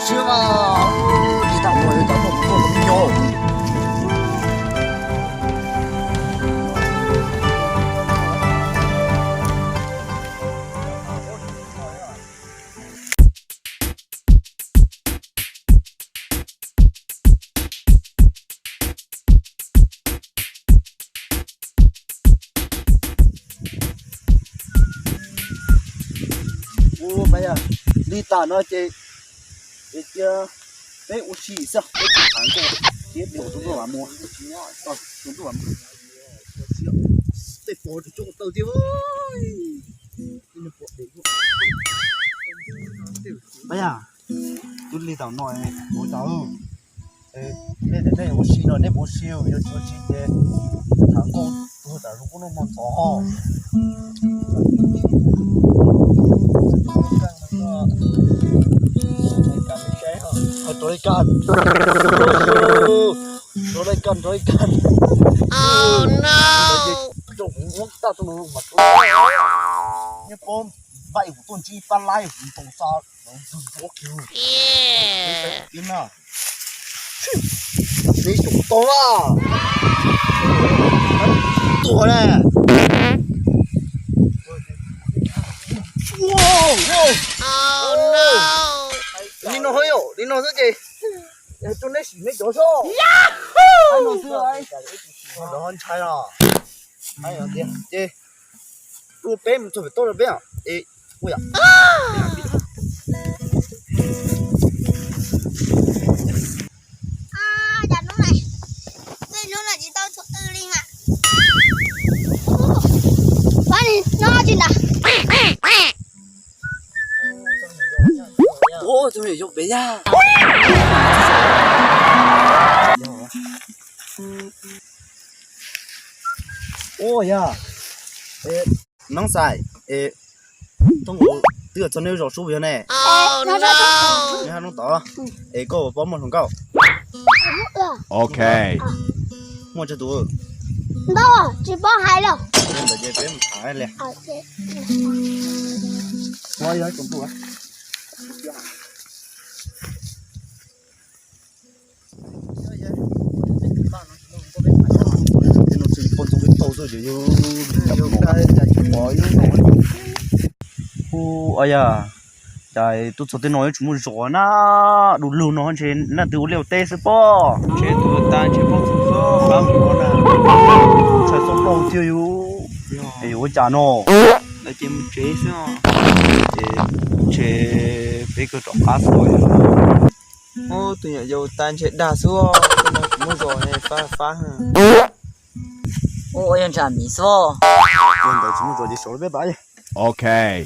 是吗？你当我有当我不能用。我们呀，你打那这哎，我试一下，我看过，这六种多万么？哦，种多万么？这佛就种到的哎呀，都你到哪呢？我到，那我试了，那不试，要做这些韩国做的，如果那么做。Rồi can, rồi can. Oh no! Trông muốn ta trông nó mặt. Nhớ bom, vậy của tuần chi ban lai của tổng sao, nó dừng bó kêu. Yeah. Tin à? Đi chúng tôi à? Tôi này. Wow, wow. Oh no! Đi nó hơi ổ, đi nó rất gì? Cho nên xỉ mấy chỗ số. Ai nó xưa ai? Nó hơn chai à? Ai nó tiền? Chị, tôi bé mình phải tôi là bé à? Ê, ui à? Dạ nó này, đây nó là gì tao thuộc tư linh à? Quá đi, nó gì nào? Ủa, tôi phải giúp bé nha. Ủa ya. Nắng sai. Tông ngủ tựa cho nên rồi số việc này. Oh no! Nghe hắn nó tỏ. Cô bấm một thằng cậu. Okay. Mua cho tôi. Đâu, chỉ bỏ hai rồi. Em để bé mình thả lên. Ngoài ra chúng tôi. Nó chỉ còn trong cái tàu rồi chứ ôi à trời tôi sợ tôi nói chúng mình rõ na đủ lưu nó trên là từ liều tê sếp po chế tụ tan chế phong sụp sô làm gì con à trời sốt lâu chưa yêu ấy ôi chả nó là chế một chế sao chế bây giờ trộm cá rồi ô tụi nhỏ dầu tan chế đa số nó cũng rồi này phá hả ô em chả mì xô hiện tại chúng mình rồi đi số bé bãi Okay.